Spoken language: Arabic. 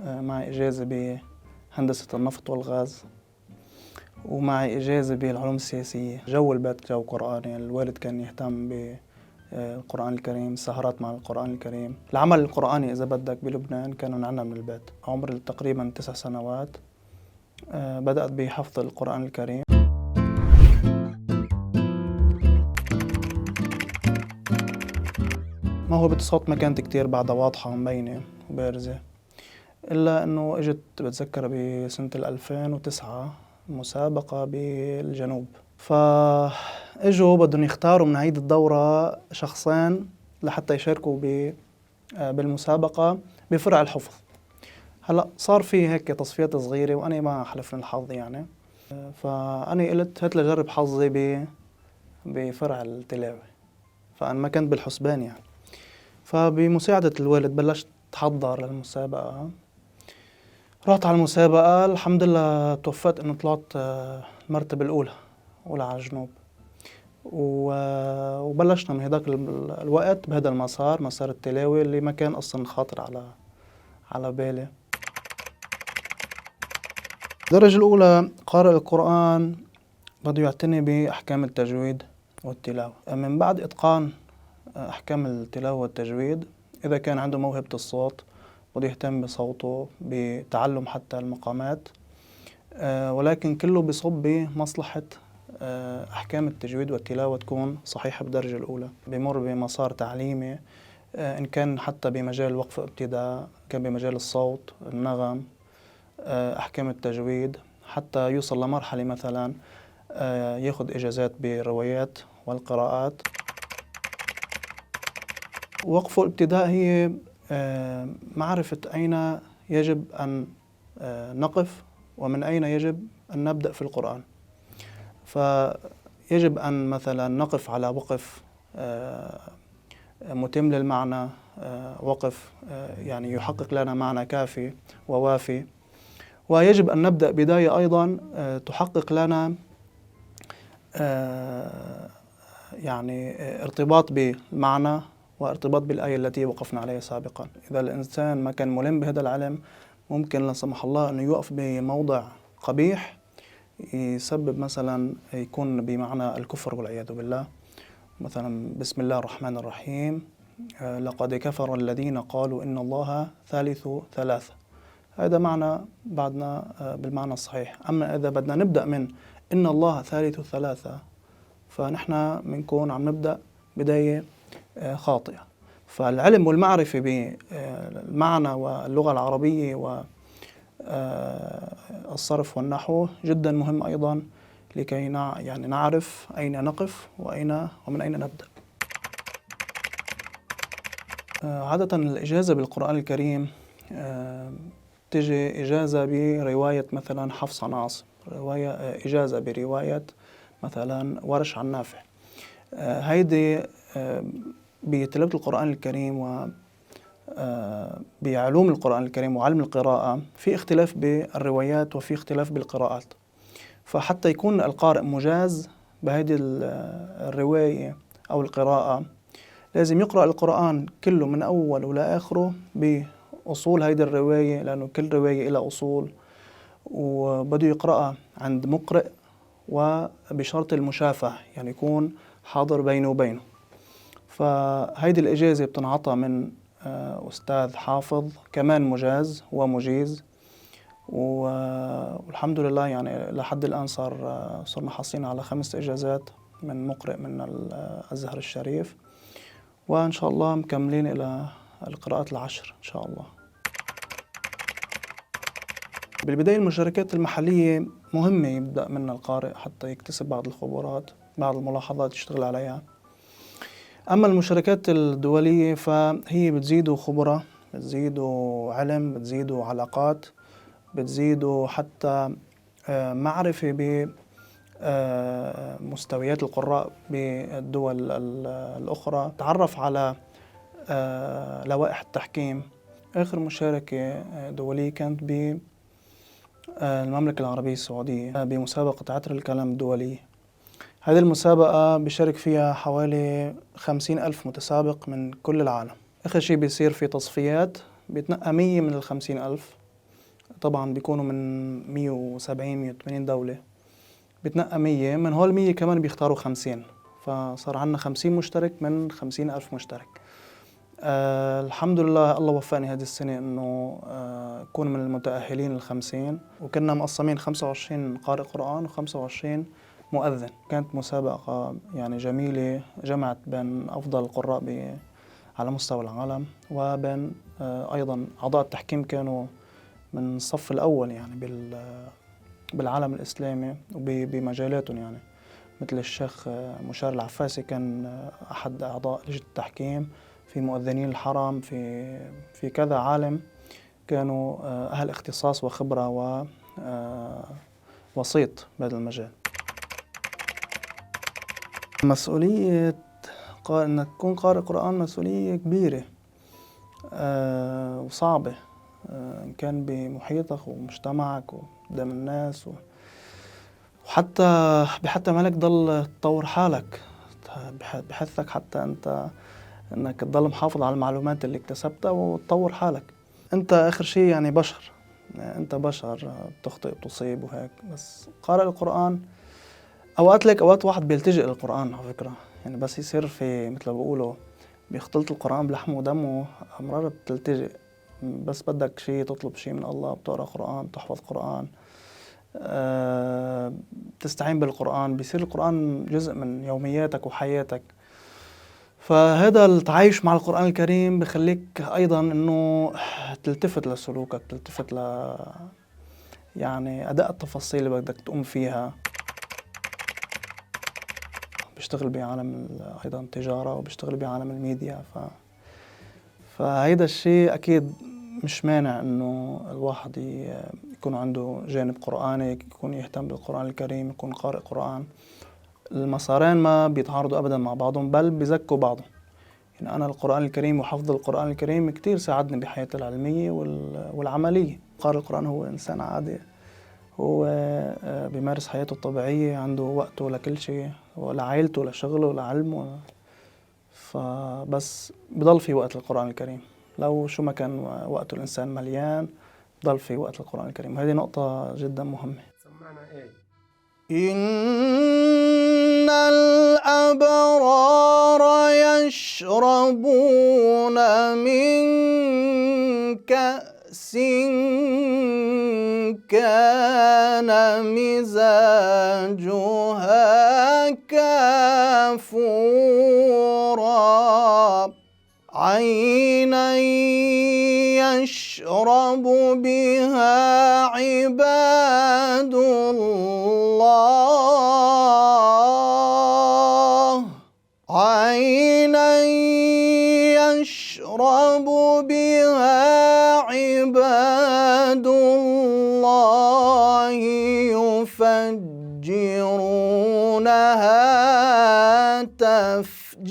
معي إجازة بهندسة النفط والغاز، ومعي إجازة بالعلوم السياسية. جو البيت جو قرآني، الوالد كان يهتم بالقرآن الكريم، سهرات مع القرآن الكريم. العمل القرآني إذا بدك بلبنان كانوا عنا من البيت. عمري تقريبا 9 سنوات بدأت بحفظ القرآن الكريم. موهبة الصوت ما كانت كتير بعدها واضحة ومبينة وبارزة، إلا أنه إجت بتذكر بسنة 2009 مسابقة بالجنوب، فإجوا بدهم يختاروا من هيدي الدورة شخصين لحتى يشاركوا بالمسابقة بفرع الحفظ. هلأ صار في هيك تصفيات صغيرة وأنا ما حلفني الحظ يعني، فأنا قلت هات لجرب حظي بفرع التلاوة، فأنا ما كنت بالحسبان يعني. فبمساعدة الوالد بلشت أتحضر للمسابقة. رحت على المسابقة، الحمد لله توفقت إنه طلعت المرتبة الأولى على الجنوب. وبلشنا من هداك الوقت بهذا المسار، مسار التلاوة اللي ما كان أصلا خاطر على بالي. الدرجة الأولى قارئ القرآن بده يعتني بأحكام التجويد والتلاوة. من بعد إتقان أحكام التلاوة والتجويد، إذا كان عنده موهبة الصوت بده يهتم بصوته، بتعلم حتى المقامات، ولكن كله بصب بمصلحة أحكام التجويد والتلاوة تكون صحيحة بالدرجة الأولى. بمر بمسار تعليمي، إن كان حتى بمجال وقف ابتداء، كان بمجال الصوت، النغم، أحكام التجويد، حتى يوصل لمرحلة مثلا ياخد إجازات بالروايات والقراءات. وقف الابتداء هي معرفة أين يجب أن نقف ومن أين يجب أن نبدأ في القرآن. فيجب أن مثلا نقف على وقف متم للمعنى، وقف يعني يحقق لنا معنى كافي ووافي، ويجب أن نبدأ بداية أيضا تحقق لنا يعني ارتباط بالمعنى وارتباط بالآية التي وقفنا عليها سابقا. إذا الإنسان ما كان ملم بهذا العلم، ممكن لا سمح الله أنه يقف بموضع قبيح يسبب مثلا يكون بمعنى الكفر والعياذ بالله. مثلا بسم الله الرحمن الرحيم، لقد كفر الذين قالوا إن الله ثالث ثلاثة. هذا معنى بعدنا بالمعنى الصحيح. أما إذا بدنا نبدأ من إن الله ثالث ثلاثة، فنحن بنكون عم نبدأ بداية خاطئة. فالعلم والمعرفة بالمعنى واللغة العربية والصرف والنحو جدا مهم أيضا، لكي يعني نعرف أين نقف ومن أين نبدأ. عادة الإجازة بالقرآن الكريم تجي إجازة برواية مثلا حفص عن عاصم، إجازة برواية مثلا ورش عن نافع. هيدي بتلاوة القرآن الكريم وبعلوم القرآن الكريم وعلم القراءة في اختلاف بالروايات وفي اختلاف بالقراءات. فحتى يكون القارئ مجاز بهذه الرواية أو القراءة، لازم يقرأ القرآن كله من أول ولا آخره بأصول هذه الرواية، لأنه كل رواية لها أصول، وبده يقرأها عند مقرئ وبشرط المشافهة، يعني يكون حاضر بينه وبينه. فهيدي الإجازة بتنعطى من أستاذ حافظ كمان مجاز ومجيز، والحمد لله يعني لحد الآن صرنا حاصلين على 5 إجازات من مقرئ من الأزهر الشريف، وإن شاء الله مكملين إلى القراءات 10 إن شاء الله. بالبداية المشاركات المحلية مهمة يبدأ منها القارئ حتى يكتسب بعض الخبرات، بعض الملاحظات يشتغل عليها. أما المشاركات الدولية فهي بتزيدوا خبرة، بتزيدوا علم، بتزيدوا علاقات، بتزيدوا حتى معرفة بمستويات القراء بالدول الأخرى، تعرف على لوائح التحكيم. آخر مشاركة دولية كانت بالمملكة العربية السعودية بمسابقة عطر الكلام الدولية. هذه المسابقة بيشارك فيها حوالي 50,000 متسابق من كل العالم. آخر شيء بيصير في تصفيات، بيتنقى 100 من 50,000 طبعا بيكونوا من 170 180 دولة، بتنقى 100، من هول 100 كمان بيختاروا 50، فصار عنا 50 مشترك من 50,000 مشترك. الحمد لله الله وفقني هذه السنة إنه أكون من المتأهلين ال50، وكنا مقسمين 25 قارئ قرآن و25 مؤذن. كانت مسابقة يعني جميلة، جمعت بين أفضل القراء على مستوى العالم، وبين أيضا أعضاء التحكيم كانوا من الصف الأول يعني بالعالم الإسلامي وبمجالاتهم، يعني مثل الشيخ مشار العفاسي كان أحد أعضاء لجنة التحكيم، في مؤذنين الحرم، في كذا عالم كانوا أهل اختصاص وخبرة ووسيط بهذا المجال. مسؤولية إنك تكون قارئ قرآن مسؤولية كبيرة وصعبة، إن كان بمحيطك ومجتمعك وقدام الناس، وحتى مالك ضل تطور حالك، بحثك حتى أنت إنك تضل محافظ على المعلومات اللي اكتسبتها وتطور حالك. أنت آخر شيء يعني بشر، يعني أنت بشر بتخطئ بتصيب وهيك، بس قارئ القرآن أوقات واحد بيلتجئ للقرآن على فكرة، يعني بس يصير في مثل ما بيقولوا بيختلط القرآن بلحمه ودمه، أمرار بتلتجئ، بس بدك شيء تطلب شيء من الله، بتقرأ قرآن، تحفظ قرآن، بتستعين بالقرآن، بيصير القرآن جزء من يومياتك وحياتك. فهذا التعايش مع القرآن الكريم بخليك أيضا إنه تلتفت لسلوكك، تلتفت يعني أداء التفاصيل اللي بدك تقوم فيها. بيشتغل بعالم أيضا التجارة، وبيشتغل بعالم الميديا، فهيدا الشيء أكيد مش مانع إنه الواحد يكون عنده جانب قرآني، يكون يهتم بالقرآن الكريم، يكون قارئ قرآن. المسارين ما بيتعارضوا أبدا مع بعضهم، بل بيزكوا بعضهم. يعني أنا القرآن الكريم وحفظ القرآن الكريم كتير ساعدني بحياتي العلمية والعملية. قارئ القرآن هو إنسان عادي، هو بيمارس حياته الطبيعية، عنده وقته لكل شيء، لعائلته، لشغله، لعلمه، فبس بضل في وقت للقرآن الكريم. لو شو ما كان وقته الإنسان مليان، بضل في وقت للقرآن الكريم، وهذه نقطة جدا مهمة. سمعنا إيه؟ إن الأبرار يشربون من كأس كان مزاجها كافورا، عينا يشرب بها عباد الله، عينا يشرب بها عباد الله يفجرونها تفجيرا.